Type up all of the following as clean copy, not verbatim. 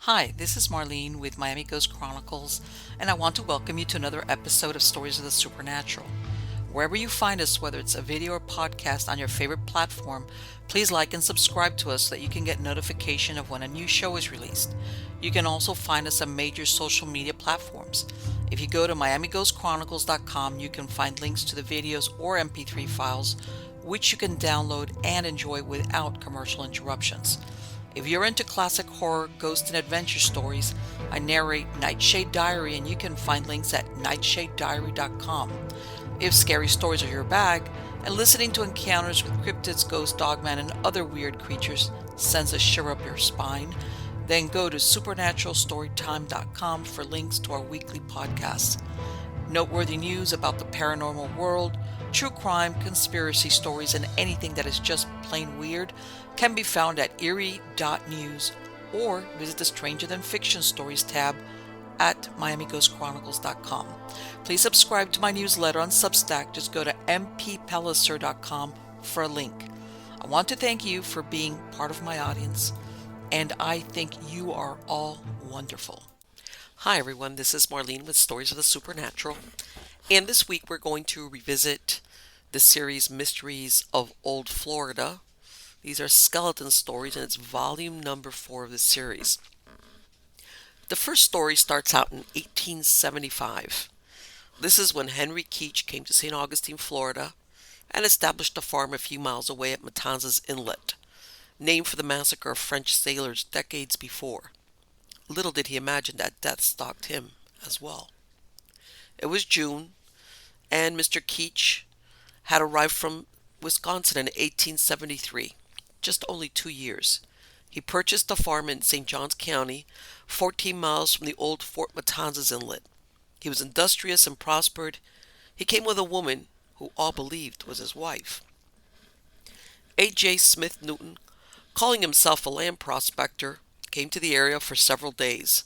Hi, this is Marlene with Miami Ghost Chronicles, and I want to welcome you to another episode of Stories of the Supernatural. Wherever you find us, whether it's a video or podcast on your favorite platform, please like and subscribe to us so that you can get notification of when a new show is released. You can also find us on major social media platforms. If you go to miamighostchronicles.com, you can find links to the videos or MP3 files, which you can download and enjoy without commercial interruptions. If you're into classic horror, ghost, and adventure stories, I narrate Nightshade Diary, and you can find links at nightshadediary.com. If scary stories are your bag, and listening to encounters with cryptids, ghosts, dogmen, and other weird creatures sends a shiver up your spine, then go to supernaturalstorytime.com for links to our weekly podcasts. Noteworthy news about the paranormal world, true crime, conspiracy stories, and anything that is just plain weird can be found at eerie.news or visit the Stranger Than Fiction Stories tab at miamighostchronicles.com. Please subscribe to my newsletter on Substack. Just go to mppellicer.com for a link. I want to thank you for being part of my audience, and I think you are all wonderful. Hi everyone, this is Marlene with Stories of the Supernatural, and this week we're going to revisit the series Mysteries of Old Florida. These are skeleton stories, and it's volume number 4 of the series. The first story starts out in 1875. This is when Henry Keach came to St. Augustine, Florida, and established a farm a few miles away at Matanzas Inlet, named for the massacre of French sailors decades before. Little did he imagine that death stalked him as well. It was June, and Mr. Keach had arrived from Wisconsin in 1873, just only 2 years. He purchased a farm in St. Johns County, 14 miles from the old Fort Matanzas Inlet. He was industrious and prospered. He came with a woman who all believed was his wife. A.J. Smith Newton, calling himself a land prospector, came to the area for several days.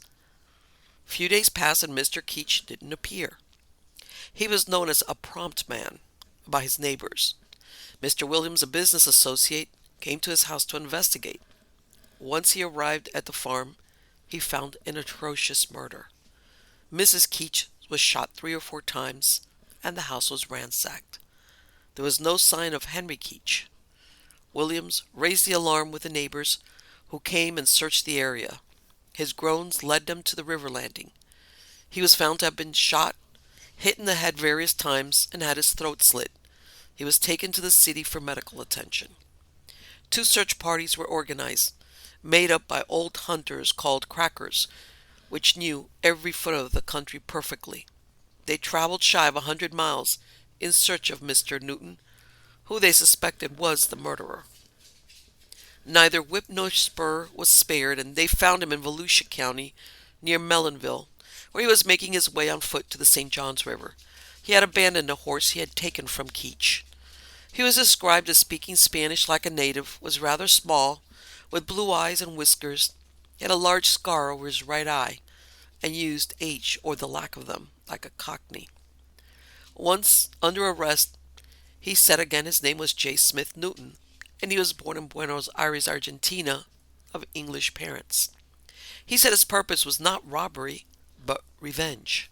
A few days passed and Mr. Keach didn't appear. He was known as a prompt man by his neighbors. Mr. Williams, a business associate, came to his house to investigate. Once he arrived at the farm, he found an atrocious murder. Mrs. Keach was shot 3 or 4 times, and the house was ransacked. There was no sign of Henry Keach. Williams raised the alarm with the neighbors, who came and searched the area. His groans led them to the river landing. He was found to have been shot, hit in the head various times, and had his throat slit. He was taken to the city for medical attention. 2 search parties were organized, made up by old hunters called crackers, which knew every foot of the country perfectly. They traveled shy of 100 miles in search of Mr. Newton, who they suspected was the murderer. Neither whip nor spur was spared, and they found him in Volusia County, near Mellonville, where he was making his way on foot to the St. Johns River. He had abandoned a horse he had taken from Keach. He was described as speaking Spanish like a native, was rather small, with blue eyes and whiskers. He had a large scar over his right eye, and used H, or the lack of them, like a Cockney. Once under arrest, he said again his name was J. Smith Newton, and he was born in Buenos Aires, Argentina, of English parents. He said his purpose was not robbery, but revenge.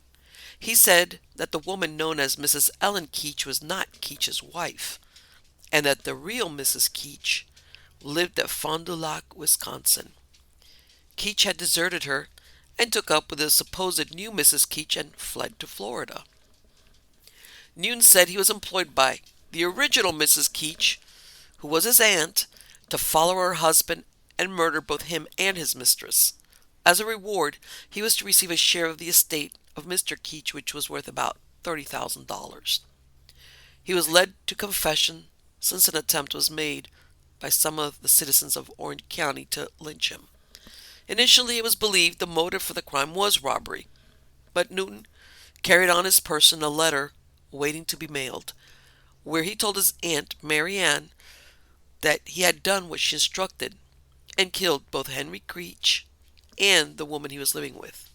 He said that the woman known as Mrs. Ellen Keach was not Keach's wife, and that the real Mrs. Keach lived at Fond du Lac, Wisconsin. Keach had deserted her and took up with the supposed new Mrs. Keach and fled to Florida. Newton said he was employed by the original Mrs. Keach, who was his aunt, to follow her husband and murder both him and his mistress. As a reward, he was to receive a share of the estate of Mr. Keach, which was worth about $30,000. He was led to confession, since an attempt was made by some of the citizens of Orange County to lynch him. Initially, it was believed the motive for the crime was robbery, but Newton carried on his person a letter waiting to be mailed, where he told his aunt, Mary Ann, that he had done what she instructed and killed both Henry Keach and the woman he was living with.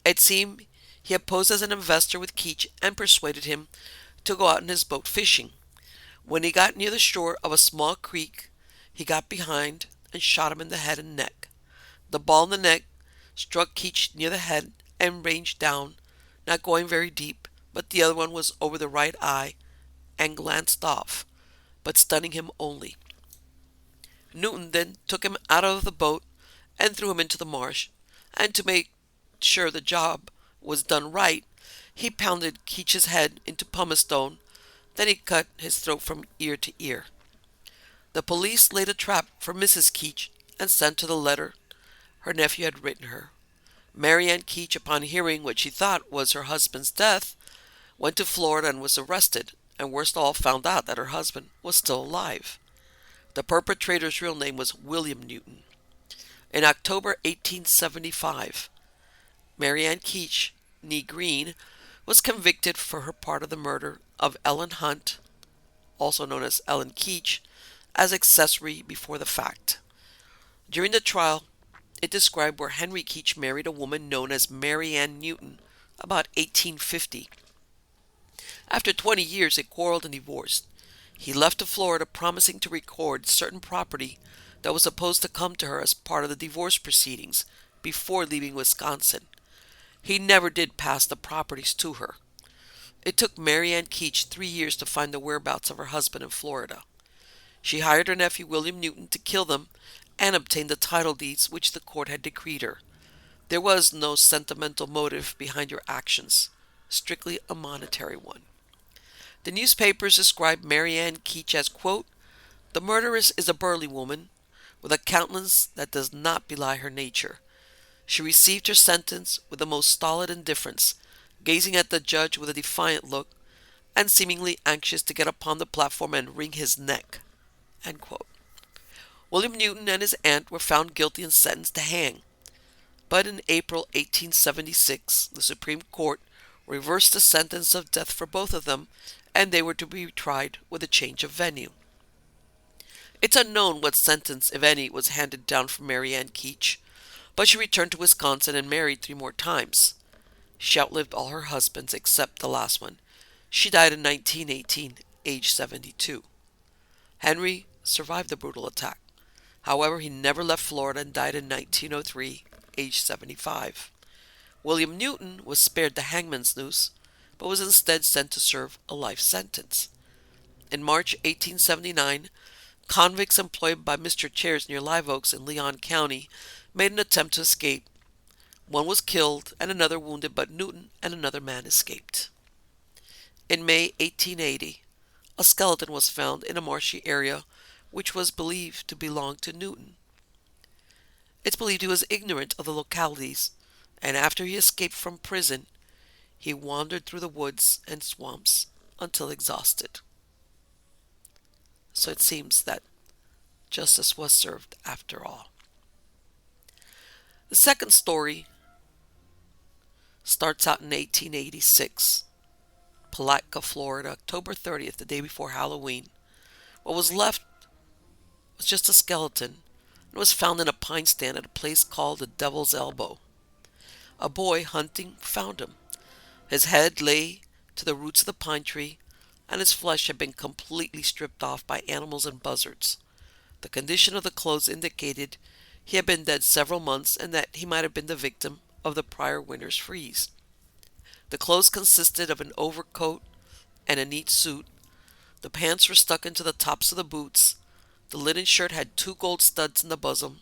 It seemed he had posed as an investor with Keach and persuaded him to go out in his boat fishing. When he got near the shore of a small creek, he got behind and shot him in the head and neck. The ball in the neck struck Keach near the head and ranged down, not going very deep, but the other one was over the right eye and glanced off, but stunning him only. Newton then took him out of the boat and threw him into the marsh, and to make sure the job was done right, he pounded Keach's head into pumice stone, then he cut his throat from ear to ear. The police laid a trap for Mrs. Keach and sent her the letter her nephew had written her. Marianne Keach, upon hearing what she thought was her husband's death, went to Florida and was arrested, and worst of all found out that her husband was still alive. The perpetrator's real name was William Newton. In October 1875, Marianne Keach, nee Green, was convicted for her part of the murder of Ellen Hunt, also known as Ellen Keach, as accessory before the fact. During the trial, it described where Henry Keach married a woman known as Marianne Newton about 1850. After 20 years, they quarreled and divorced. He left to Florida promising to record certain property that was supposed to come to her as part of the divorce proceedings before leaving Wisconsin. He never did pass the properties to her. It took Marianne Keach 3 years to find the whereabouts of her husband in Florida. She hired her nephew William Newton to kill them and obtain the title deeds which the court had decreed her. There was no sentimental motive behind her actions, strictly a monetary one. The newspapers described Marianne Keach as, quote, "The murderess is a burly woman, with a countenance that does not belie her nature. She received her sentence with the most stolid indifference, gazing at the judge with a defiant look, and seemingly anxious to get upon the platform and wring his neck." End quote. William Newton and his aunt were found guilty and sentenced to hang. But in April 1876, the Supreme Court reversed the sentence of death for both of them, and they were to be tried with a change of venue. It's unknown what sentence, if any, was handed down for Marianne Keach, but she returned to Wisconsin and married 3 more times. She outlived all her husbands except the last one. She died in 1918, age 72. Henry survived the brutal attack. However, he never left Florida and died in 1903, age 75. William Newton was spared the hangman's noose, but was instead sent to serve a life sentence. In March 1879, convicts employed by Mr. Chairs near Live Oaks in Leon County made an attempt to escape. One was killed and another wounded, but Newton and another man escaped. In May 1880, a skeleton was found in a marshy area which was believed to belong to Newton. It's believed he was ignorant of the localities, and after he escaped from prison, he wandered through the woods and swamps until exhausted. So it seems that justice was served after all. The second story starts out in 1886, Palatka, Florida, October 30th, the day before Halloween. What was left was just a skeleton and was found in a pine stand at a place called the Devil's Elbow. A boy hunting found him. His head lay to the roots of the pine tree, and his flesh had been completely stripped off by animals and buzzards. The condition of the clothes indicated he had been dead several months and that he might have been the victim of the prior winter's freeze. The clothes consisted of an overcoat and a neat suit. The pants were stuck into the tops of the boots. The linen shirt had 2 gold studs in the bosom.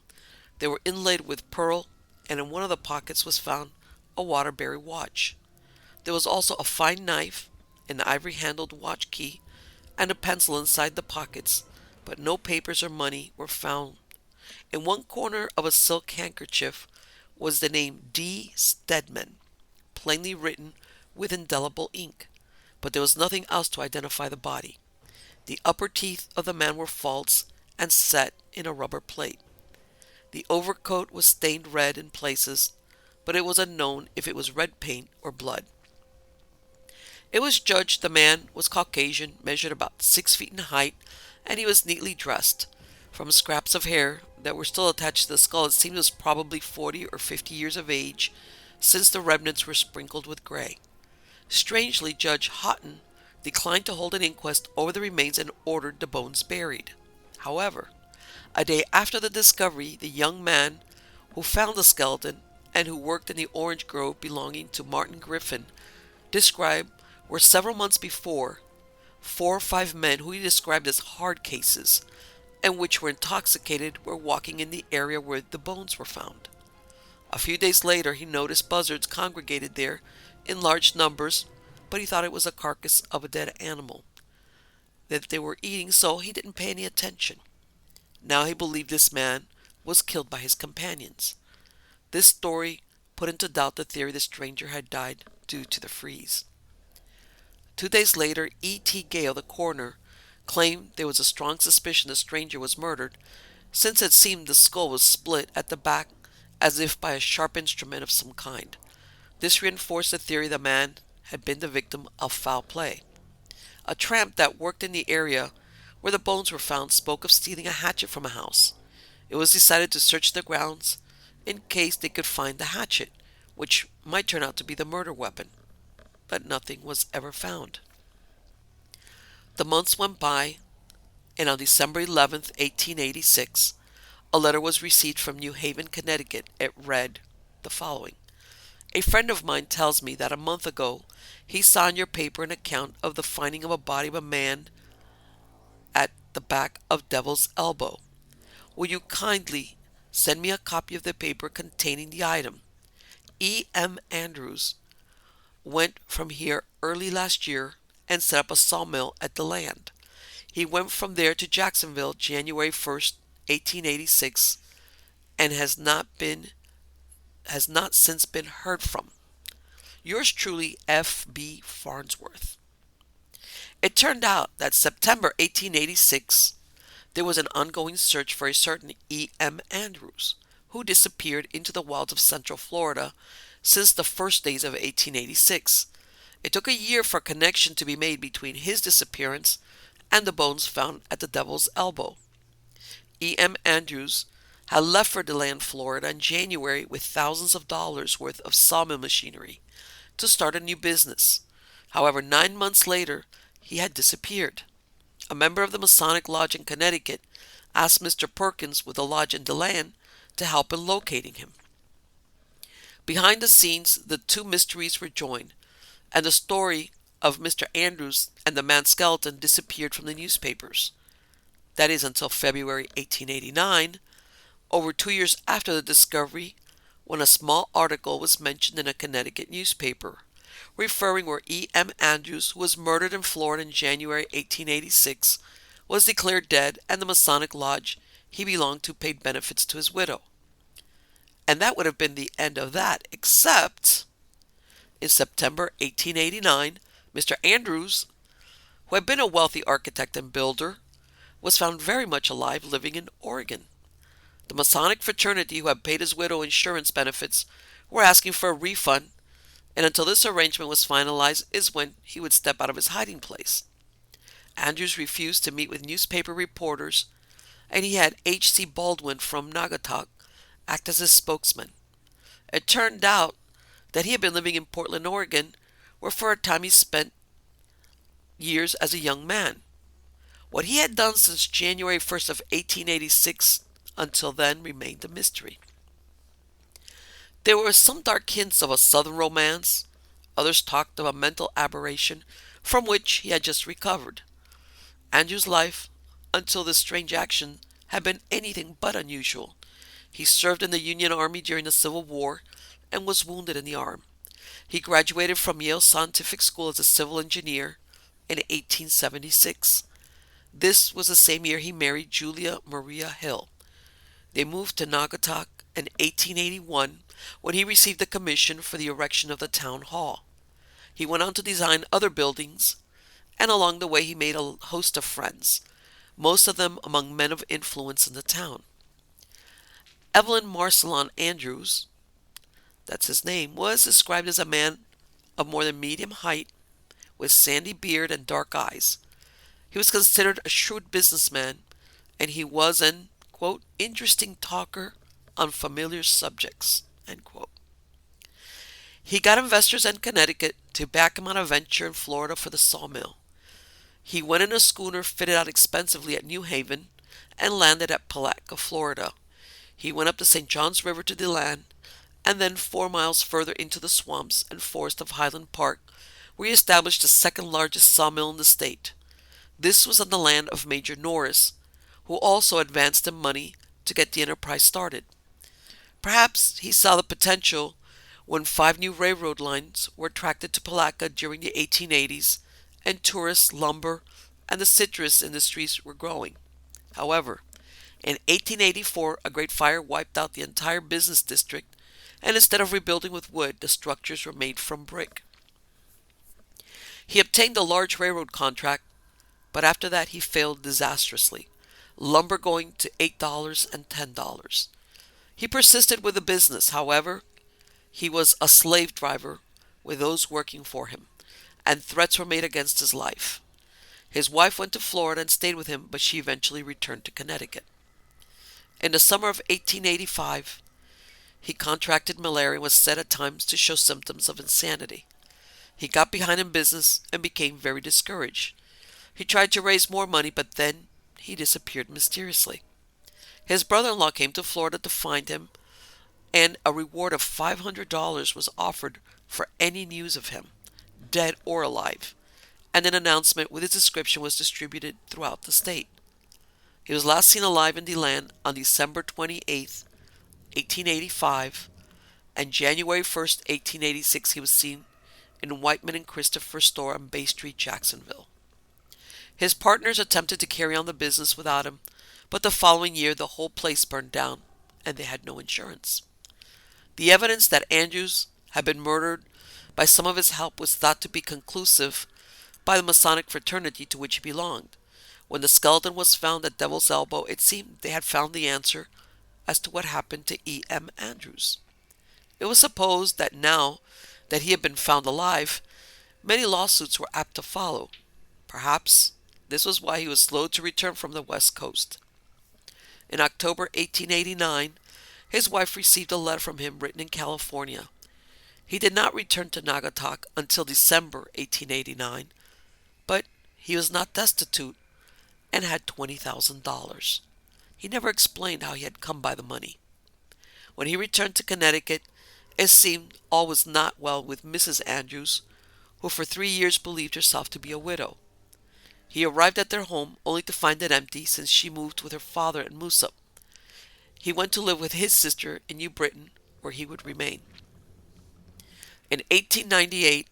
They were inlaid with pearl, and in one of the pockets was found a Waterbury watch. There was also a fine knife, an ivory-handled watch key, and a pencil inside the pockets, but no papers or money were found. In one corner of a silk handkerchief was the name D. Stedman, plainly written with indelible ink, but there was nothing else to identify the body. The upper teeth of the man were false and set in a rubber plate. The overcoat was stained red in places, but it was unknown if it was red paint or blood. It was judged the man was Caucasian, measured about 6 feet in height, and he was neatly dressed. From scraps of hair that were still attached to the skull, it seemed he was probably 40 or 50 years of age, since the remnants were sprinkled with gray. Strangely, Judge Houghton declined to hold an inquest over the remains and ordered the bones buried. However, a day after the discovery, the young man who found the skeleton and who worked in the orange grove belonging to Martin Griffin, described where several months before, 4 or 5 men who he described as hard cases and which were intoxicated were walking in the area where the bones were found. A few days later, he noticed buzzards congregated there in large numbers, but he thought it was a carcass of a dead animal that they were eating, so he didn't pay any attention. Now he believed this man was killed by his companions. This story put into doubt the theory the stranger had died due to the freeze. 2 days later, E.T. Gale, the coroner, claimed there was a strong suspicion the stranger was murdered, since it seemed the skull was split at the back as if by a sharp instrument of some kind. This reinforced the theory the man had been the victim of foul play. A tramp that worked in the area where the bones were found spoke of stealing a hatchet from a house. It was decided to search the grounds in case they could find the hatchet, which might turn out to be the murder weapon. But nothing was ever found. The months went by, and on December 11th, 1886, a letter was received from New Haven, Connecticut. It read the following. A friend of mine tells me that a month ago he saw in your paper an account of the finding of a body of a man at the back of Devil's Elbow. Will you kindly send me a copy of the paper containing the item? E. M. Andrews went from here early last year and set up a sawmill at the land. He went from there to Jacksonville January 1st, 1886, and has not since been heard from. Yours truly, F. B. Farnsworth. It turned out that September 1886, there was an ongoing search for a certain E. M. Andrews, who disappeared into the wilds of Central Florida since the first days of 1886. It took a year for a connection to be made between his disappearance and the bones found at the Devil's Elbow. E. M. Andrews had left for DeLand, Florida in January with thousands of dollars worth of sawmill machinery to start a new business. However, 9 months later, he had disappeared. A member of the Masonic Lodge in Connecticut asked Mr. Perkins with the lodge in DeLand to help in locating him. Behind the scenes, the two mysteries were joined, and the story of Mr. Andrews and the man's skeleton disappeared from the newspapers. That is until February 1889, over 2 years after the discovery, when a small article was mentioned in a Connecticut newspaper, referring where E. M. Andrews, who was murdered in Florida in January 1886, was declared dead, and the Masonic Lodge he belonged to paid benefits to his widow. And that would have been the end of that, except in September 1889, Mr. Andrews, who had been a wealthy architect and builder, was found very much alive living in Oregon. The Masonic fraternity, who had paid his widow insurance benefits, were asking for a refund, and until this arrangement was finalized is when he would step out of his hiding place. Andrews refused to meet with newspaper reporters, and he had H.C. Baldwin from Naugatuck act as his spokesman. It turned out that he had been living in Portland, Oregon, where for a time he spent years as a young man. What he had done since January 1st of 1886 until then remained a mystery. There were some dark hints of a southern romance. Others talked of a mental aberration from which he had just recovered. Andrew's life, until this strange action, had been anything but unusual. He served in the Union Army during the Civil War and was wounded in the arm. He graduated from Yale Scientific School as a civil engineer in 1876. This was the same year he married Julia Maria Hill. They moved to Naugatuck in 1881 when he received a commission for the erection of the town hall. He went on to design other buildings, and along the way he made a host of friends, most of them among men of influence in the town. Evelyn Marcellin Andrews, that's his name, was described as a man of more than medium height, with sandy beard and dark eyes. He was considered a shrewd businessman, and he was an, quote, interesting talker on familiar subjects, end quote. He got investors in Connecticut to back him on a venture in Florida for the sawmill. He went in a schooner fitted out expensively at New Haven and landed at Palatka, Florida. He went up the St. Johns River to the land, and then 4 miles further into the swamps and forest of Highland Park, where he established the second largest sawmill in the state. This was on the land of Major Norris, who also advanced him money to get the enterprise started. Perhaps he saw the potential when 5 new railroad lines were attracted to Palatka during the 1880s, and tourists, lumber, and the citrus industries were growing. However, in 1884, a great fire wiped out the entire business district, and instead of rebuilding with wood, the structures were made from brick. He obtained a large railroad contract, but after that he failed disastrously, lumber going to $8 and $10. He persisted with the business. However, he was a slave driver with those working for him, and threats were made against his life. His wife went to Florida and stayed with him, but she eventually returned to Connecticut. In the summer of 1885, he contracted malaria and was said at times to show symptoms of insanity. He got behind in business and became very discouraged. He tried to raise more money, but then he disappeared mysteriously. His brother-in-law came to Florida to find him, and a reward of $500 was offered for any news of him, dead or alive, and an announcement with his description was distributed throughout the state. He was last seen alive in DeLand on December 28, 1885, and January 1st, 1886 he was seen in Whiteman and Christopher's store on Bay Street, Jacksonville. His partners attempted to carry on the business without him, but the following year the whole place burned down and they had no insurance. The evidence that Andrews had been murdered by some of his help was thought to be conclusive by the Masonic fraternity to which he belonged. When the skeleton was found at Devil's Elbow, it seemed they had found the answer as to what happened to E.M. Andrews. It was supposed that now that he had been found alive, many lawsuits were apt to follow. Perhaps this was why he was slow to return from the West Coast. In October 1889, his wife received a letter from him written in California. He did not return to Naugatuck until December 1889, but he was not destitute and had $20,000. He never explained how he had come by the money. When he returned to Connecticut, it seemed all was not well with Mrs. Andrews, who for 3 years believed herself to be a widow. He arrived at their home only to find it empty, since she moved with her father and Moosup. He went to live with his sister in New Britain, where he would remain. In 1898,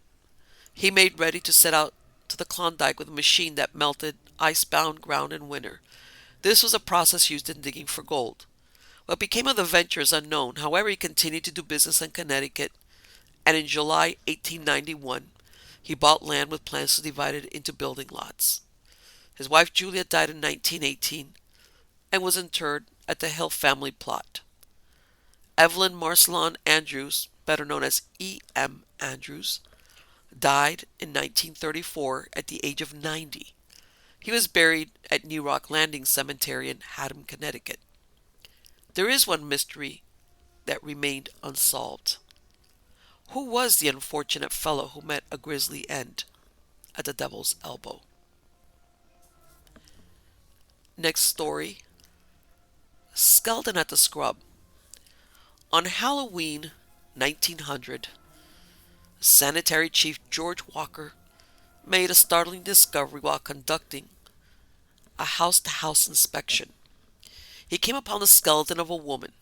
he made ready to set out to the Klondike with a machine that melted ice-bound ground in winter. This was a process used in digging for gold. What became of the venture is unknown. However, he continued to do business in Connecticut, and in July 1891, he bought land with plans to divide it into building lots. His wife Julia died in 1918 and was interred at the Hill family plot. Evelyn Marcelon Andrews, better known as E.M. Andrews, died in 1934 at the age of 90. He was buried at New Rock Landing Cemetery in Haddam, Connecticut. There is one mystery that remained unsolved. Who was the unfortunate fellow who met a grisly end at the Devil's Elbow? Next story, Skeleton at the Scrub. On Halloween 1900, Sanitary Chief George Walker made a startling discovery while conducting a house-to-house inspection. He came upon the skeleton of a woman.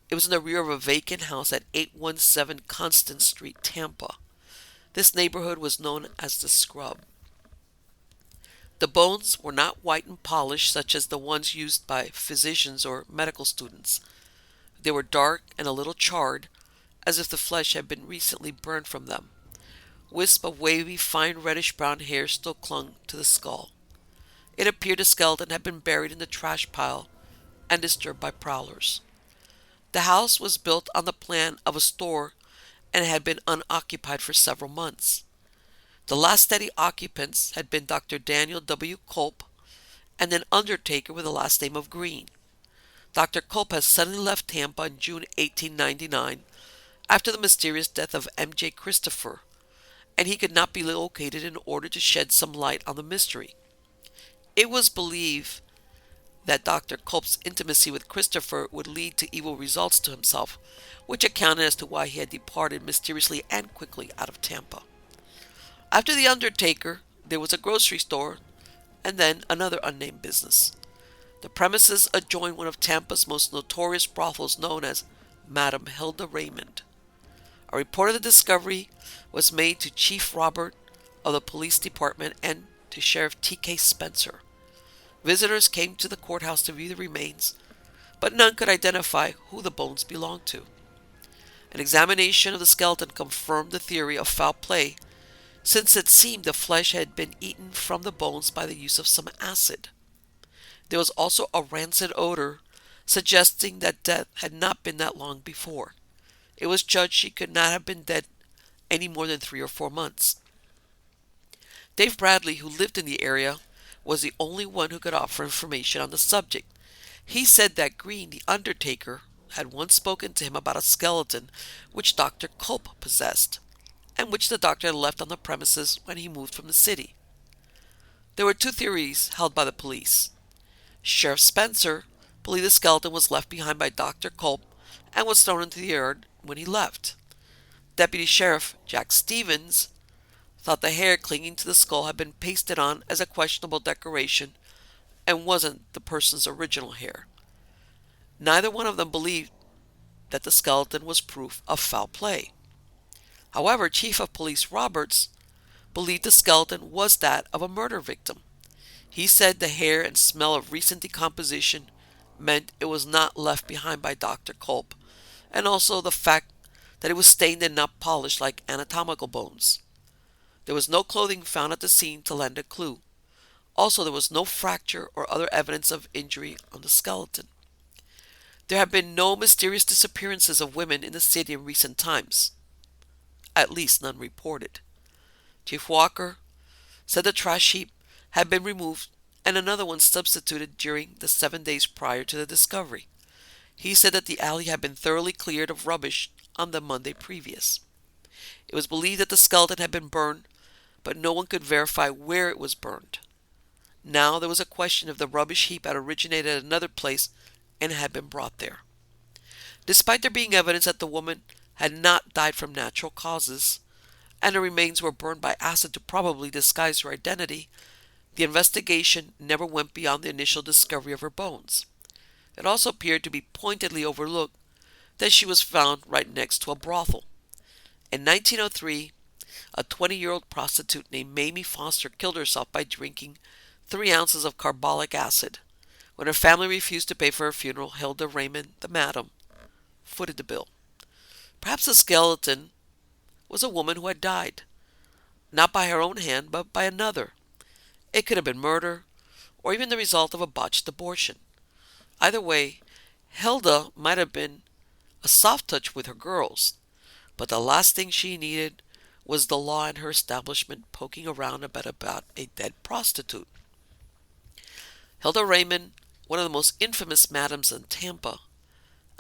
It was in the rear of a vacant house at 817 Constance Street, Tampa. This neighborhood was known as the Scrub. The bones were not white and polished such as the ones used by physicians or medical students. They were dark and a little charred, as if the flesh had been recently burned from them. Wisps of wavy, fine reddish-brown hair still clung to the skull. It appeared the skeleton had been buried in the trash pile and disturbed by prowlers. The house was built on the plan of a store and had been unoccupied for several months. The last steady occupants had been Dr. Daniel W. Culp and an undertaker with the last name of Green. Dr. Culp has suddenly left Tampa in June 1899 after the mysterious death of M.J. Christopher, and he could not be located in order to shed some light on the mystery. It was believed that Dr. Culp's intimacy with Christopher would lead to evil results to himself, which accounted as to why he had departed mysteriously and quickly out of Tampa. After the undertaker, there was a grocery store and then another unnamed business. The premises adjoined one of Tampa's most notorious brothels known as Madame Hilda Raymond. A report of the discovery was made to Chief Robert of the police department and to Sheriff T.K. Spencer. Visitors came to the courthouse to view the remains, but none could identify who the bones belonged to. An examination of the skeleton confirmed the theory of foul play, since it seemed the flesh had been eaten from the bones by the use of some acid. There was also a rancid odor, suggesting that death had not been that long before. It was judged she could not have been dead any more than 3 or 4 months. Dave Bradley, who lived in the area, was the only one who could offer information on the subject. He said that Green, the undertaker, had once spoken to him about a skeleton which Dr. Culp possessed, and which the doctor had left on the premises when he moved from the city. There were 2 theories held by the police. Sheriff Spencer believed the skeleton was left behind by Dr. Culp and was thrown into the yard when he left. Deputy Sheriff Jack Stevens thought the hair clinging to the skull had been pasted on as a questionable decoration and wasn't the person's original hair. Neither one of them believed that the skeleton was proof of foul play. However, Chief of Police Roberts believed the skeleton was that of a murder victim. He said the hair and smell of recent decomposition meant it was not left behind by Dr. Culp, and also the fact that it was stained and not polished like anatomical bones. There was no clothing found at the scene to lend a clue. Also, there was no fracture or other evidence of injury on the skeleton. There have been no mysterious disappearances of women in the city in recent times. At least none reported. Chief Walker said the trash heap had been removed and another one substituted during the 7 days prior to the discovery. He said that the alley had been thoroughly cleared of rubbish on the Monday previous. It was believed that the skeleton had been burned, but no one could verify where it was burned. Now there was a question if the rubbish heap had originated at another place and had been brought there. Despite there being evidence that the woman had not died from natural causes, and the remains were burned by acid to probably disguise her identity, the investigation never went beyond the initial discovery of her bones. It also appeared to be pointedly overlooked that she was found right next to a brothel. In 1903, a 20-year-old prostitute named Mamie Foster killed herself by drinking 3 ounces of carbolic acid. When her family refused to pay for her funeral, Hilda Raymond, the madam, footed the bill. Perhaps the skeleton was a woman who had died, not by her own hand, but by another. It could have been murder, or even the result of a botched abortion. Either way, Hilda might have been a soft touch with her girls, but the last thing she needed was the law and her establishment poking around about a dead prostitute. Hilda Raymond, one of the most infamous madams in Tampa,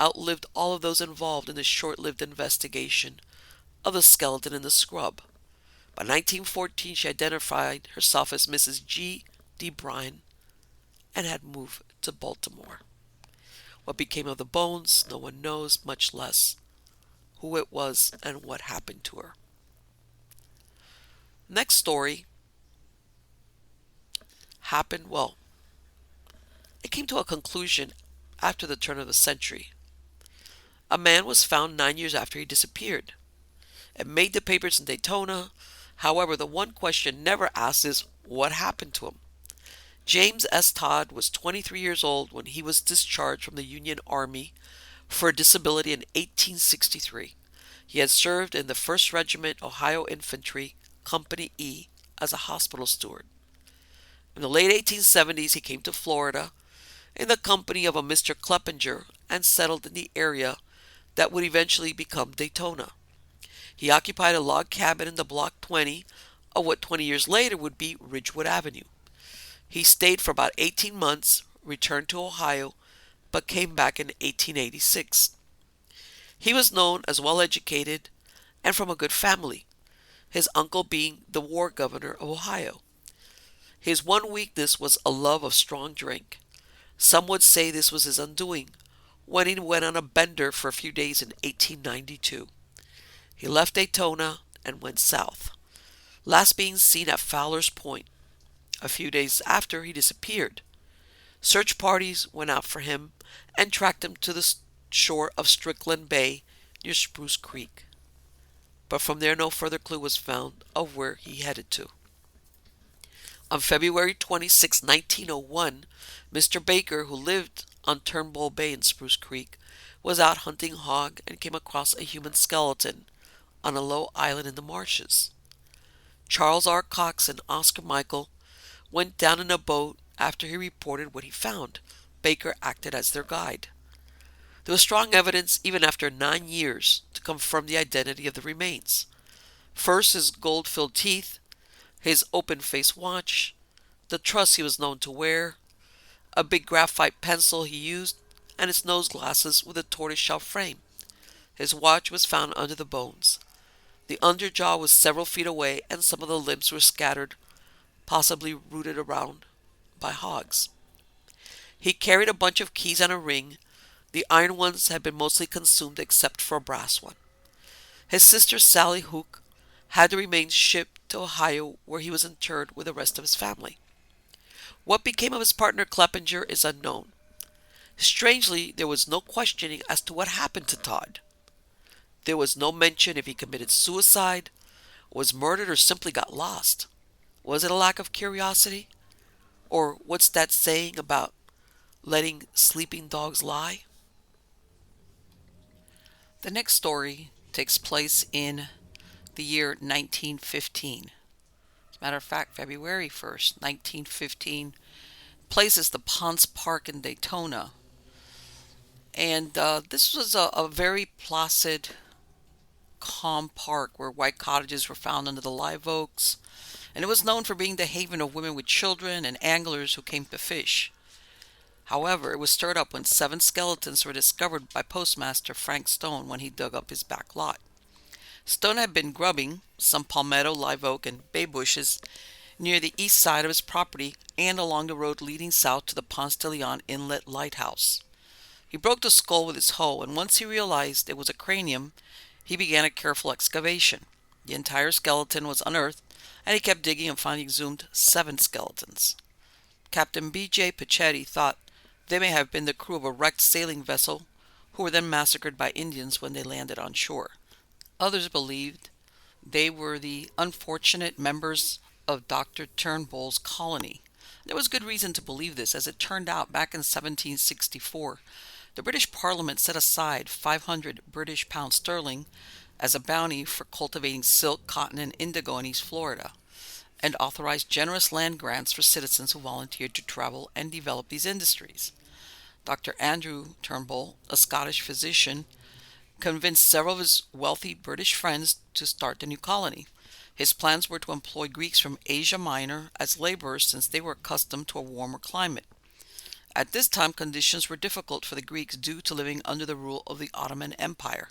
outlived all of those involved in the short-lived investigation of the skeleton in the scrub. By 1914, she identified herself as Mrs. G. D. Bryan and had moved to Baltimore. What became of the bones, no one knows, much less who it was and what happened to her. Next story happened, it came to a conclusion after the turn of the century. A man was found 9 years after he disappeared. It made the papers in Daytona. However, the one question never asked is, what happened to him? James S. Todd was 23 years old when he was discharged from the Union Army for a disability in 1863. He had served in the 1st Regiment Ohio Infantry, Company E, as a hospital steward. In the late 1870s, he came to Florida in the company of a Mr. Kleppinger and settled in the area that would eventually become Daytona. He occupied a log cabin in the Block 20 of what 20 years later would be Ridgewood Avenue. He stayed for about 18 months, returned to Ohio, but came back in 1886. He was known as well-educated and from a good family, his uncle being the war governor of Ohio. His one weakness was a love of strong drink. Some would say this was his undoing when he went on a bender for a few days in 1892. He left Daytona and went south, last being seen at Fowler's Point. A few days after, he disappeared. Search parties went out for him and tracked him to the shore of Strickland Bay near Spruce Creek. But from there no further clue was found of where he headed to. On February 26, 1901, Mr. Baker, who lived on Turnbull Bay in Spruce Creek, was out hunting hog and came across a human skeleton on a low island in the marshes. Charles R. Cox and Oscar Michael went down in a boat after he reported what he found. Baker acted as their guide. There was strong evidence, even after 9 years, to confirm the identity of the remains. First, his gold-filled teeth, his open-face watch, the truss he was known to wear, a big graphite pencil he used, and his nose glasses with a tortoiseshell frame. His watch was found under the bones. The underjaw was several feet away, and some of the limbs were scattered, possibly rooted around by hogs. He carried a bunch of keys and a ring. The iron ones had been mostly consumed except for a brass one. His sister Sally Hook had the remains shipped to Ohio, where he was interred with the rest of his family. What became of his partner Cleppinger is unknown. Strangely, there was no questioning as to what happened to Todd. There was no mention if he committed suicide, was murdered, or simply got lost. Was it a lack of curiosity? Or what's that saying about letting sleeping dogs lie? The next story takes place in the year 1915. As a matter of fact, February 1st, 1915. Place is the Ponce Park in Daytona. And this was a very placid, calm park where white cottages were found under the live oaks. And it was known for being the haven of women with children and anglers who came to fish. However, it was stirred up when 7 skeletons were discovered by Postmaster Frank Stone when he dug up his back lot. Stone had been grubbing some palmetto, live oak, and bay bushes near the east side of his property and along the road leading south to the Ponce de Leon Inlet lighthouse. He broke the skull with his hoe, and once he realized it was a cranium, he began a careful excavation. The entire skeleton was unearthed, and he kept digging and finally exhumed 7 skeletons. Captain B.J. Pichetti thought they may have been the crew of a wrecked sailing vessel who were then massacred by Indians when they landed on shore. Others believed they were the unfortunate members of Dr. Turnbull's colony. There was good reason to believe this, as it turned out back in 1764, the British Parliament set aside 500 British pounds sterling as a bounty for cultivating silk, cotton, and indigo in East Florida, and authorized generous land grants for citizens who volunteered to travel and develop these industries. Dr. Andrew Turnbull, a Scottish physician, convinced several of his wealthy British friends to start the new colony. His plans were to employ Greeks from Asia Minor as laborers since they were accustomed to a warmer climate. At this time, conditions were difficult for the Greeks due to living under the rule of the Ottoman Empire.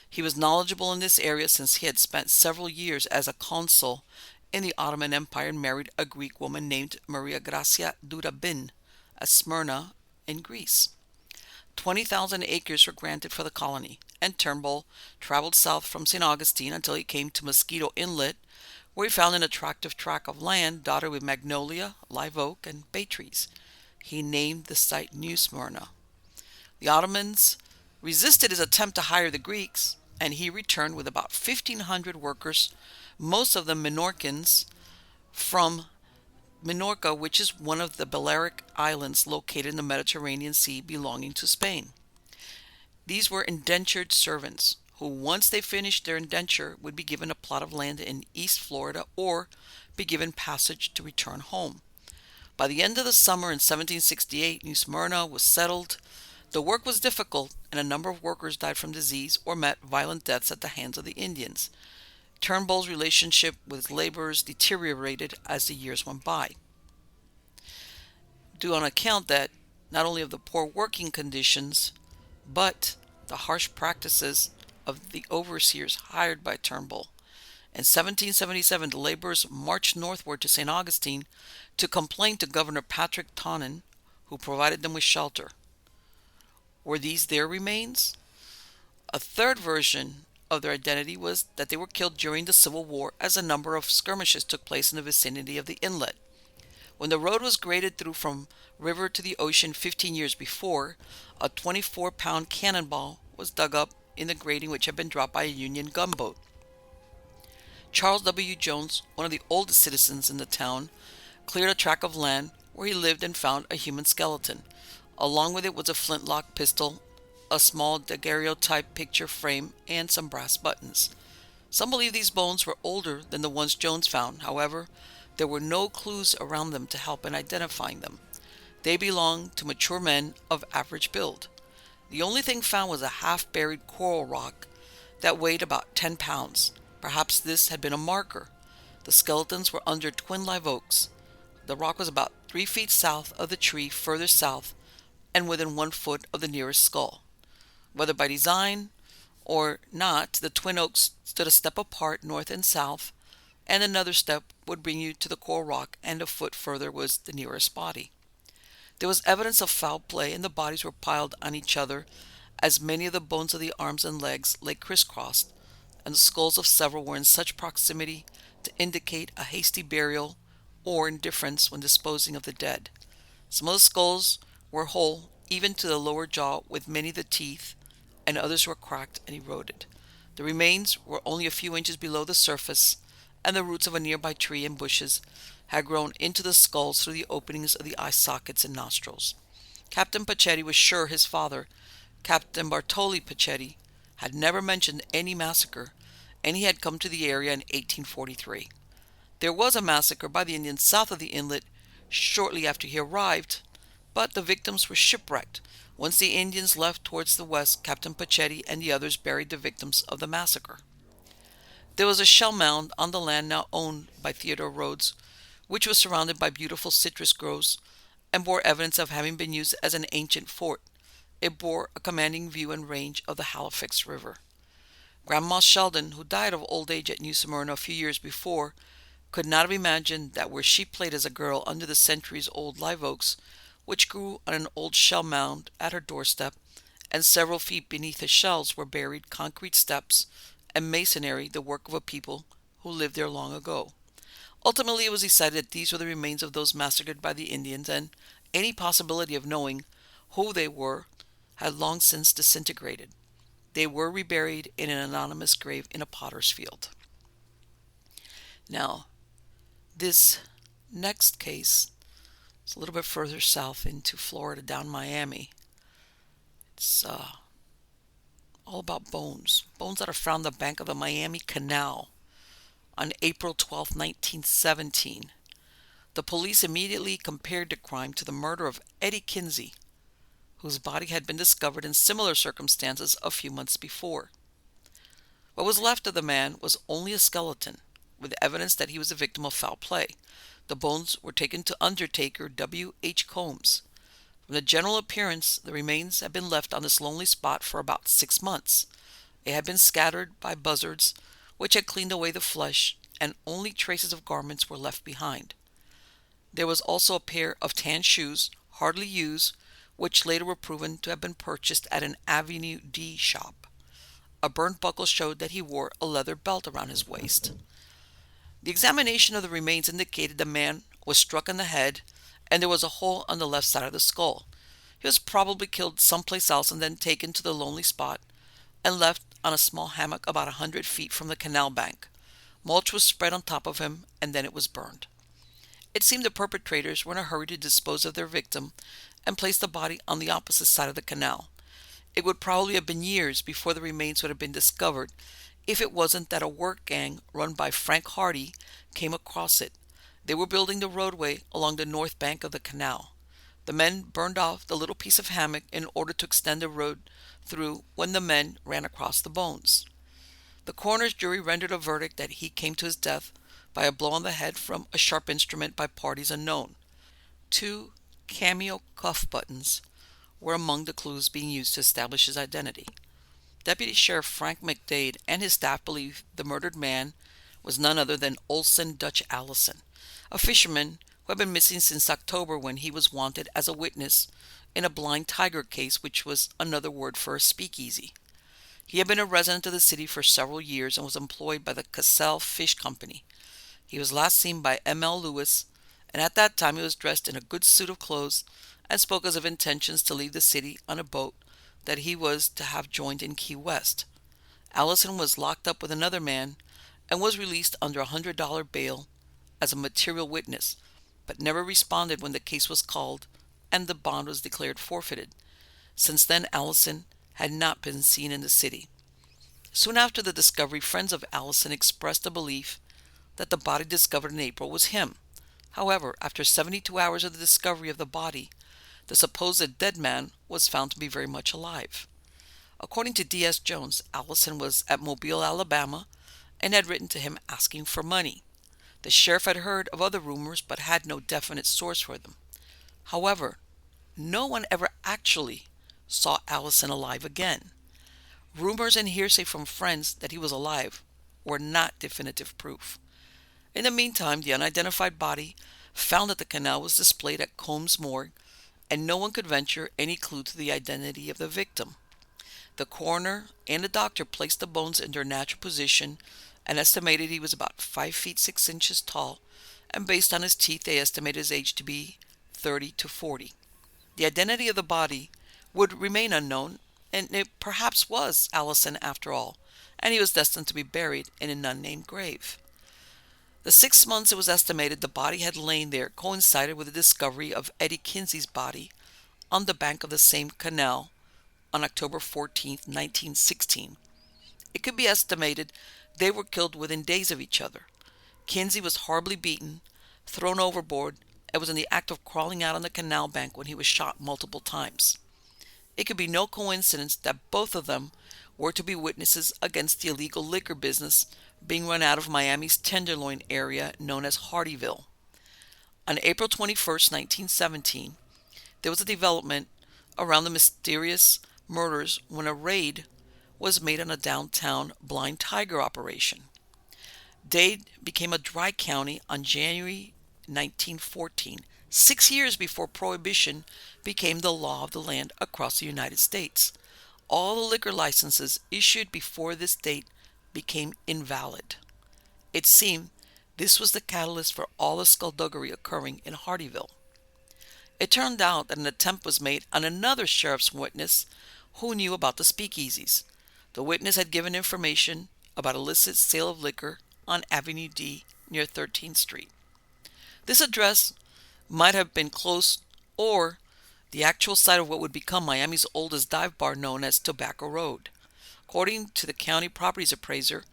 He was knowledgeable in this area since he had spent several years as a consul in the Ottoman Empire and married a Greek woman named Maria Grazia Durabin at Smyrna in Greece. 20,000 acres were granted for the colony, and Turnbull traveled south from St. Augustine until he came to Mosquito Inlet, where he found an attractive tract of land dotted with magnolia, live oak, and bay trees. He named the site New Smyrna. The Ottomans resisted his attempt to hire the Greeks, and he returned with about 1,500 workers, most of them Minorcans, from Minorca, which is one of the Balearic Islands located in the Mediterranean Sea belonging to Spain. These were indentured servants, who once they finished their indenture would be given a plot of land in East Florida or be given passage to return home. By the end of the summer in 1768, New Smyrna was settled. The work was difficult, and a number of workers died from disease or met violent deaths at the hands of the Indians. Turnbull's relationship with laborers deteriorated as the years went by, due on account that not only of the poor working conditions, but the harsh practices of the overseers hired by Turnbull. In 1777, the laborers marched northward to St. Augustine to complain to Governor Patrick Tonin, who provided them with shelter. Were these their remains? A third version of their identity was that they were killed during the Civil War, as a number of skirmishes took place in the vicinity of the inlet. When the road was graded through from river to the ocean 15 years before, a 24-pound cannonball was dug up in the grading, which had been dropped by a Union gunboat. Charles W. Jones, one of the oldest citizens in the town, cleared a tract of land where he lived and found a human skeleton. Along with it was a flintlock pistol, a small daguerreotype picture frame, and some brass buttons. Some believe these bones were older than the ones Jones found. However, there were no clues around them to help in identifying them. They belonged to mature men of average build. The only thing found was a half-buried coral rock that weighed about 10 pounds. Perhaps this had been a marker. The skeletons were under twin live oaks. The rock was about 3 feet south of the tree, further south, and within 1 foot of the nearest skull. Whether by design or not, the twin oaks stood a step apart north and south, and another step would bring you to the coral rock, and a foot further was the nearest body. There was evidence of foul play, and the bodies were piled on each other, as many of the bones of the arms and legs lay crisscrossed, and the skulls of several were in such proximity to indicate a hasty burial or indifference when disposing of the dead. Some of the skulls were whole, even to the lower jaw, with many of the teeth, and others were cracked and eroded. The remains were only a few inches below the surface, and the roots of a nearby tree and bushes had grown into the skulls through the openings of the eye sockets and nostrils. Captain Pacetti was sure his father, Captain Bartoli Pacetti, had never mentioned any massacre, and he had come to the area in 1843. There was a massacre by the Indians south of the inlet shortly after he arrived, but the victims were shipwrecked. Once the Indians left towards the west, Captain Pacetti and the others buried the victims of the massacre. There was a shell mound on the land now owned by Theodore Rhodes, which was surrounded by beautiful citrus groves and bore evidence of having been used as an ancient fort. It bore a commanding view and range of the Halifax River. Grandma Sheldon, who died of old age at New Smyrna a few years before, could not have imagined that where she played as a girl under the centuries-old live oaks, which grew on an old shell mound at her doorstep, and several feet beneath the shells were buried concrete steps and masonry, the work of a people who lived there long ago. Ultimately, it was decided that these were the remains of those massacred by the Indians, and any possibility of knowing who they were had long since disintegrated. They were reburied in an anonymous grave in a potter's field. Now, this next case is a little bit further south into Florida, down Miami. It's all about bones that are found on the bank of the Miami Canal on April 12, 1917. The police immediately compared the crime to the murder of Eddie Kinsey, whose body had been discovered in similar circumstances a few months before. What was left of the man was only a skeleton, with evidence that he was a victim of foul play. The bones were taken to Undertaker W. H. Combs. From the general appearance, the remains had been left on this lonely spot for about 6 months. It had been scattered by buzzards, which had cleaned away the flesh, and only traces of garments were left behind. There was also a pair of tan shoes, hardly used, which later were proven to have been purchased at an Avenue D shop. A burnt buckle showed that he wore a leather belt around his waist. The examination of the remains indicated the man was struck in the head, and there was a hole on the left side of the skull. He was probably killed someplace else and then taken to the lonely spot and left on a small hammock about 100 feet from the canal bank. Mulch was spread on top of him, and then it was burned. It seemed the perpetrators were in a hurry to dispose of their victim and place the body on the opposite side of the canal. It would probably have been years before the remains would have been discovered if it wasn't that a work gang run by Frank Hardy came across it. They were building the roadway along the north bank of the canal. The men burned off the little piece of hammock in order to extend the road through when the men ran across the bones. The coroner's jury rendered a verdict that he came to his death by a blow on the head from a sharp instrument by parties unknown. 2 cameo cuff buttons were among the clues being used to establish his identity. Deputy Sheriff Frank McDade and his staff believed the murdered man was none other than Olson Dutch Allison, a fisherman who who had been missing since October when he was wanted as a witness in a blind tiger case, which was another word for a speakeasy. He had been a resident of the city for several years and was employed by the Cassell Fish Company. He was last seen by M.L. Lewis, and at that time he was dressed in a good suit of clothes and spoke as of intentions to leave the city on a boat that he was to have joined in Key West. Allison was locked up with another man and was released under $100 bail as a material witness, but never responded when the case was called and the bond was declared forfeited. Since then, Allison had not been seen in the city. Soon after the discovery, friends of Allison expressed a belief that the body discovered in April was him. However, after 72 hours of the discovery of the body, the supposed dead man was found to be very much alive. According to D.S. Jones, Allison was at Mobile, Alabama, and had written to him asking for money. The sheriff had heard of other rumors but had no definite source for them. However, no one ever actually saw Allison alive again. Rumors and hearsay from friends that he was alive were not definitive proof. In the meantime, the unidentified body found at the canal was displayed at Combs Morgue, and no one could venture any clue to the identity of the victim. The coroner and the doctor placed the bones in their natural position and estimated he was about 5 feet 6 inches tall, and based on his teeth they estimated his age to be 30 to 40. The identity of the body would remain unknown, and it perhaps was Allison after all, and he was destined to be buried in an unnamed grave. The 6 months it was estimated the body had lain there coincided with the discovery of Eddie Kinsey's body on the bank of the same canal on October 14, 1916. It could be estimated they were killed within days of each other. Kinsey was horribly beaten, thrown overboard, and was in the act of crawling out on the canal bank when he was shot multiple times. It could be no coincidence that both of them were to be witnesses against the illegal liquor business being run out of Miami's Tenderloin area known as Hardyville. On April 21, 1917, there was a development around the mysterious murders when a raid was made on a downtown blind tiger operation. Dade became a dry county on January 1914, 6 years before Prohibition became the law of the land across the United States. All the liquor licenses issued before this date became invalid. It seemed this was the catalyst for all the skullduggery occurring in Hardyville. It turned out that an attempt was made on another sheriff's witness who knew about the speakeasies. The witness had given information about illicit sale of liquor on Avenue D near 13th Street. This address might have been close or the actual site of what would become Miami's oldest dive bar known as Tobacco Road. According to the county properties appraiser,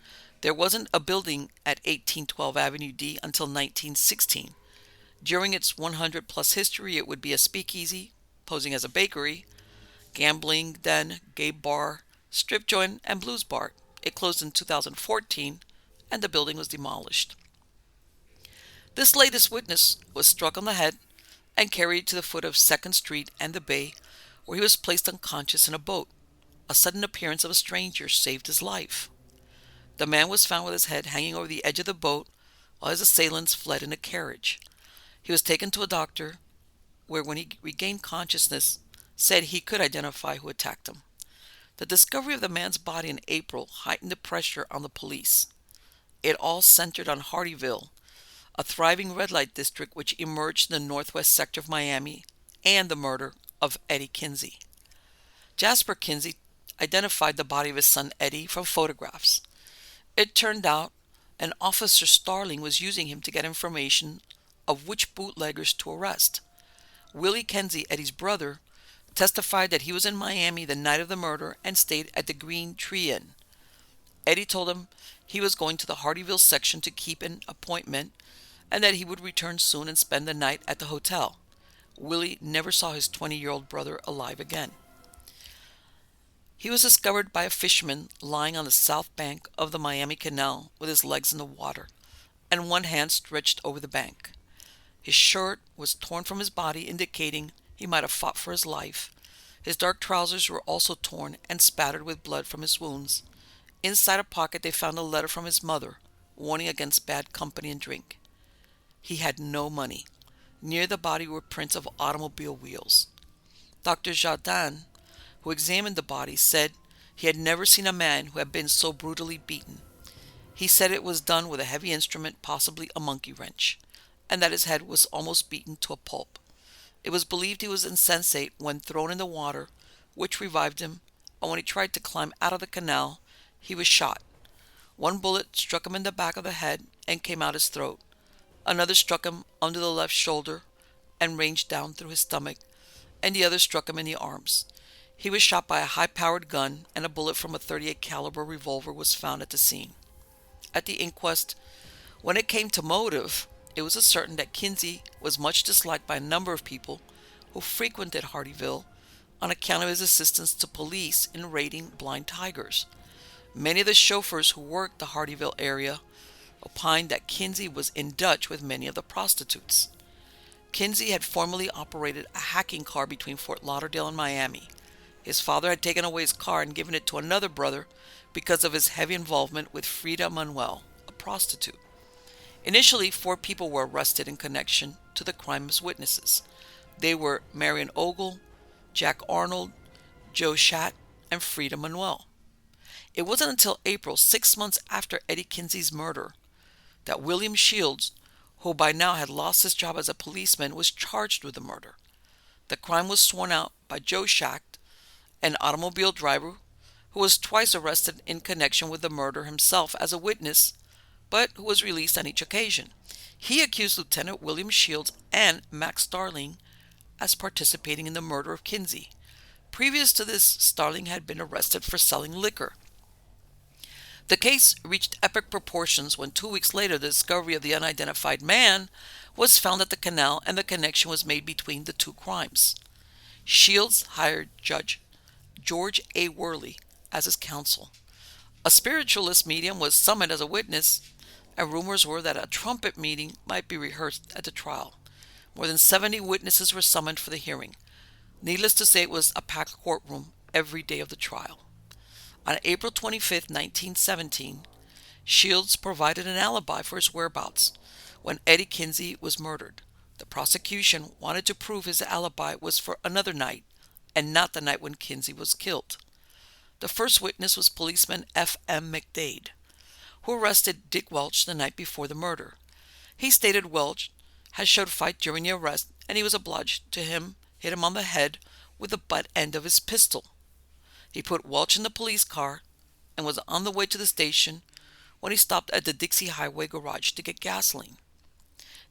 there wasn't a building at 1812 Avenue D until 1916. During its 100-plus history, it would be a speakeasy, posing as a bakery, gambling den, gay bar, strip joint, and blues bar. It closed in 2014, and the building was demolished. This latest witness was struck on the head and carried to the foot of 2nd Street and the Bay, where he was placed unconscious in a boat. A sudden appearance of a stranger saved his life. The man was found with his head hanging over the edge of the boat while his assailants fled in a carriage. He was taken to a doctor, where when he regained consciousness, said he could identify who attacked him. The discovery of the man's body in April heightened the pressure on the police. It all centered on Hardyville, a thriving red light district which emerged in the northwest sector of Miami, and the murder of Eddie Kinsey. Jasper Kinsey identified the body of his son Eddie from photographs. It turned out an Officer Starling was using him to get information of which bootleggers to arrest. Willie Kinsey, Eddie's brother, testified that he was in Miami the night of the murder and stayed at the Green Tree Inn. Eddie told him he was going to the Hardyville section to keep an appointment and that he would return soon and spend the night at the hotel. Willie never saw his 20-year-old brother alive again. He was discovered by a fisherman lying on the south bank of the Miami Canal with his legs in the water and one hand stretched over the bank. His shirt was torn from his body, indicating he might have fought for his life. His dark trousers were also torn and spattered with blood from his wounds. Inside a pocket they found a letter from his mother, warning against bad company and drink. He had no money. Near the body were prints of automobile wheels. Dr. Jardin, who examined the body, said he had never seen a man who had been so brutally beaten. He said it was done with a heavy instrument, possibly a monkey wrench, and that his head was almost beaten to a pulp. It was believed he was insensate when thrown in the water, which revived him, and when he tried to climb out of the canal, he was shot. One bullet struck him in the back of the head and came out his throat. Another struck him under the left shoulder and ranged down through his stomach, and the other struck him in the arms. He was shot by a high-powered gun, and a bullet from a .38 caliber revolver was found at the scene. At the inquest, when it came to motive, it was ascertained that Kinsey was much disliked by a number of people who frequented Hardyville on account of his assistance to police in raiding blind tigers. Many of the chauffeurs who worked the Hardyville area opined that Kinsey was in Dutch with many of the prostitutes. Kinsey had formerly operated a hacking car between Fort Lauderdale and Miami. His father had taken away his car and given it to another brother because of his heavy involvement with Frida Manuel, a prostitute. Initially, 4 people were arrested in connection to the crime as witnesses. They were Marion Ogle, Jack Arnold, Joe Schatt, and Frida Manuel. It wasn't until April, 6 months after Eddie Kinsey's murder, that William Shields, who by now had lost his job as a policeman, was charged with the murder. The crime was sworn out by Joe Schacht, an automobile driver who was twice arrested in connection with the murder himself as a witness, but who was released on each occasion. He accused Lieutenant William Shields and Max Starling as participating in the murder of Kinsey. Previous to this, Starling had been arrested for selling liquor. The case reached epic proportions when 2 weeks later the discovery of the unidentified man was found at the canal, and the connection was made between the 2 crimes. Shields hired Judge George A. Worley as his counsel. A spiritualist medium was summoned as a witness, and rumors were that a trumpet meeting might be rehearsed at the trial. More than 70 witnesses were summoned for the hearing. Needless to say, it was a packed courtroom every day of the trial. On April 25, 1917, Shields provided an alibi for his whereabouts when Eddie Kinsey was murdered. The prosecution wanted to prove his alibi was for another night and not the night when Kinsey was killed. The first witness was policeman F.M. McDade, who arrested Dick Welch the night before the murder. He stated Welch had showed fight during the arrest, and he was obliged to hit him on the head with the butt end of his pistol. He put Welch in the police car and was on the way to the station when he stopped at the Dixie Highway garage to get gasoline.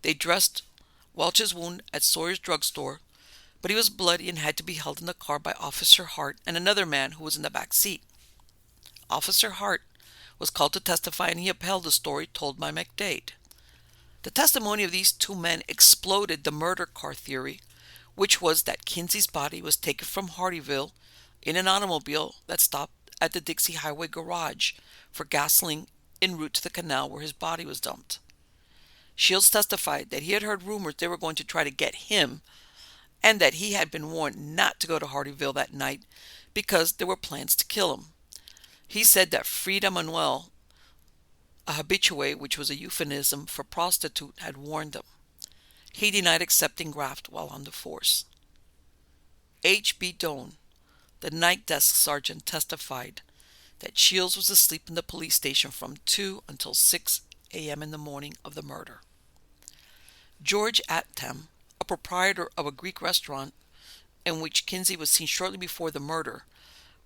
They dressed Welch's wound at Sawyer's drugstore, but he was bloody and had to be held in the car by Officer Hart and another man who was in the back seat. Officer Hart was called to testify, and he upheld the story told by McDade. The testimony of these 2 men exploded the murder car theory, which was that Kinsey's body was taken from Hardyville in an automobile that stopped at the Dixie Highway garage for gasoline en route to the canal where his body was dumped. Shields testified that he had heard rumors they were going to try to get him, and that he had been warned not to go to Hardyville that night because there were plans to kill him. He said that Frida Manuel, a habitué, which was a euphemism for prostitute, had warned him. He denied accepting graft while on the force. H.B. Doane, the night desk sergeant, testified that Shields was asleep in the police station from 2 until 6 a.m. in the morning of the murder. George Attam, a proprietor of a Greek restaurant in which Kinsey was seen shortly before the murder,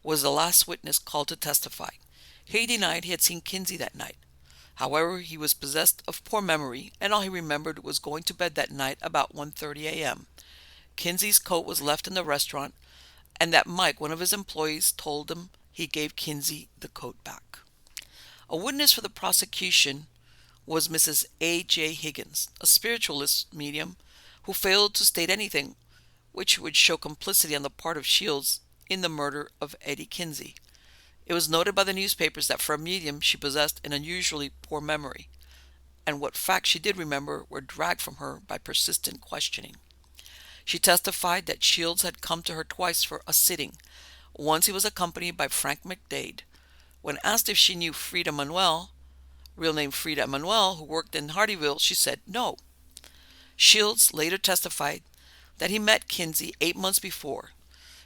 was the last witness called to testify. He denied he had seen Kinsey that night. However, he was possessed of poor memory, and all he remembered was going to bed that night about 1:30 a.m. Kinsey's coat was left in the restaurant, and that Mike, one of his employees, told him he gave Kinsey the coat back. A witness for the prosecution was Mrs. A.J. Higgins, a spiritualist medium who failed to state anything which would show complicity on the part of Shields in the murder of Eddie Kinsey. It was noted by the newspapers that for a medium she possessed an unusually poor memory, and what facts she did remember were dragged from her by persistent questioning. She testified that Shields had come to her twice for a sitting. Once he was accompanied by Frank McDade. When asked if she knew Frida Manuel, real name Frida Manuel, who worked in Hardyville, she said no. Shields later testified that he met Kinsey 8 months before.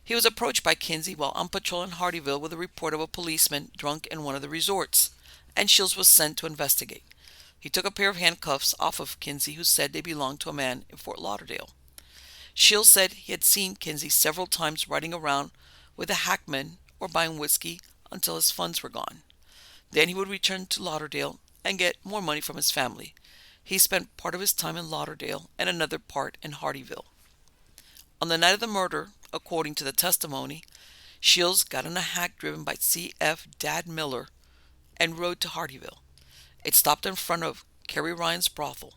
He was approached by Kinsey while on patrol in Hardyville with a report of a policeman drunk in one of the resorts, and Shields was sent to investigate. He took a pair of handcuffs off of Kinsey, who said they belonged to a man in Fort Lauderdale. Shields said he had seen Kinsey several times riding around with a hackman or buying whiskey until his funds were gone. Then he would return to Lauderdale and get more money from his family. He spent part of his time in Lauderdale and another part in Hardyville. On the night of the murder, according to the testimony, Shields got in a hack driven by C.F. Dad Miller and rode to Hardyville. It stopped in front of Kerry Ryan's brothel.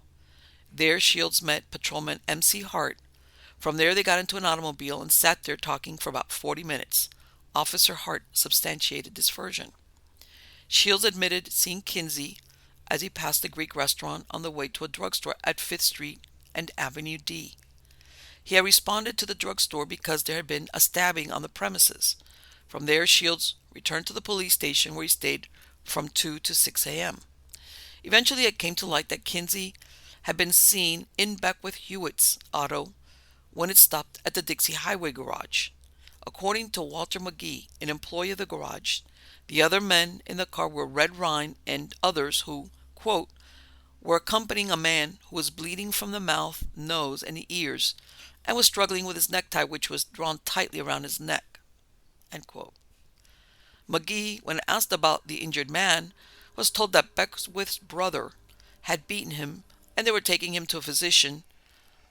There Shields met patrolman M.C. Hart. From there they got into an automobile and sat there talking for about 40 minutes. Officer Hart substantiated this version. Shields admitted seeing Kinsey as he passed the Greek restaurant on the way to a drugstore at 5th Street and Avenue D. He had responded to the drugstore because there had been a stabbing on the premises. From there, Shields returned to the police station where he stayed from 2 to 6 a.m. Eventually, it came to light that Kinsey had been seen in Beckwith Hewitt's auto when it stopped at the Dixie Highway garage. According to Walter McGee, an employee of the garage, the other men in the car were Red Ryan and others who, quote, were accompanying a man who was bleeding from the mouth, nose, and ears, and was struggling with his necktie, which was drawn tightly around his neck, end quote. McGee, when asked about the injured man, was told that Beckwith's brother had beaten him and they were taking him to a physician.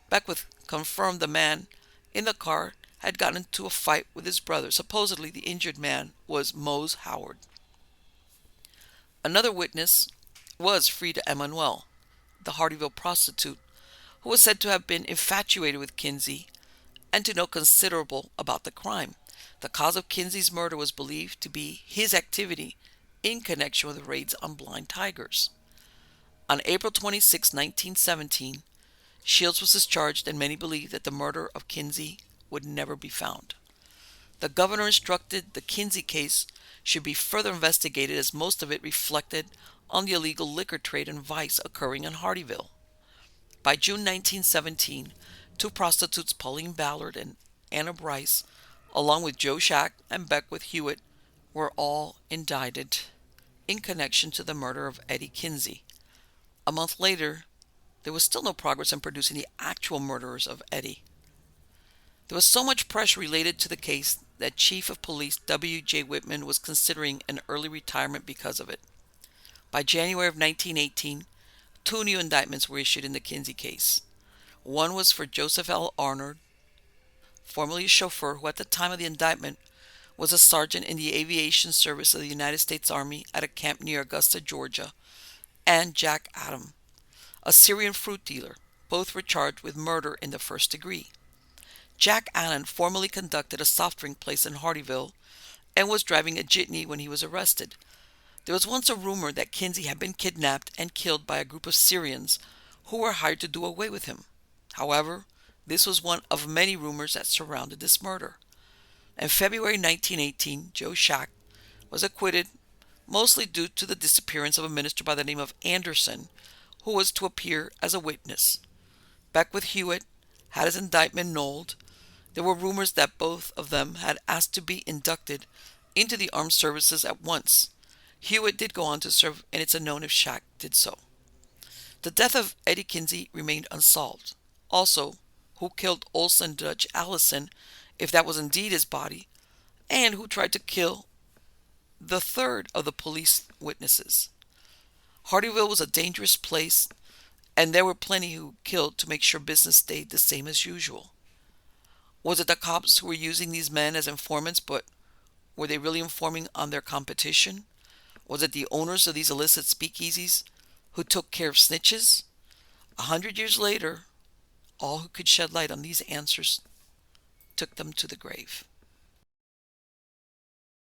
Beckwith confirmed the man in the car had gotten into a fight with his brother. Supposedly, the injured man was Mose Howard. Another witness was Frida Emanuel, the Hardyville prostitute, who was said to have been infatuated with Kinsey and to know considerable about the crime. The cause of Kinsey's murder was believed to be his activity in connection with the raids on blind tigers. On April 26, 1917, Shields was discharged, and many believed that the murder of Kinsey would never be found. The governor instructed the Kinsey case should be further investigated, as most of it reflected on the illegal liquor trade and vice occurring in Hardyville. By June 1917, two prostitutes, Pauline Ballard and Anna Bryce, along with Joe Shack and Beckwith Hewitt, were all indicted in connection to the murder of Eddie Kinsey. A month later, there was still no progress in producing the actual murderers of Eddie. There was so much pressure related to the case that Chief of Police W.J. Whitman was considering an early retirement because of it. By January of 1918, 2 new indictments were issued in the Kinsey case. One was for Joseph L. Arnold, formerly a chauffeur, who at the time of the indictment was a sergeant in the aviation service of the United States Army at a camp near Augusta, Georgia, and Jack Adam, a Syrian fruit dealer. Both were charged with murder in the first degree. Jack Allen formerly conducted a soft drink place in Hardyville and was driving a jitney when he was arrested. There was once a rumor that Kinsey had been kidnapped and killed by a group of Syrians who were hired to do away with him. However, this was one of many rumors that surrounded this murder. In February 1918, Joe Shack was acquitted, mostly due to the disappearance of a minister by the name of Anderson, who was to appear as a witness. Beckwith Hewitt had his indictment annulled. There were rumors that both of them had asked to be inducted into the armed services at once. Hewitt did go on to serve, and it's unknown if Shack did so. The death of Eddie Kinsey remained unsolved. Also, who killed Olson Dutch Allison, if that was indeed his body, and who tried to kill the third of the police witnesses. Hardyville was a dangerous place, and there were plenty who killed to make sure business stayed the same as usual. Was it the cops who were using these men as informants, but were they really informing on their competition? Was it the owners of these illicit speakeasies who took care of snitches? 100 years later, all who could shed light on these answers took them to the grave.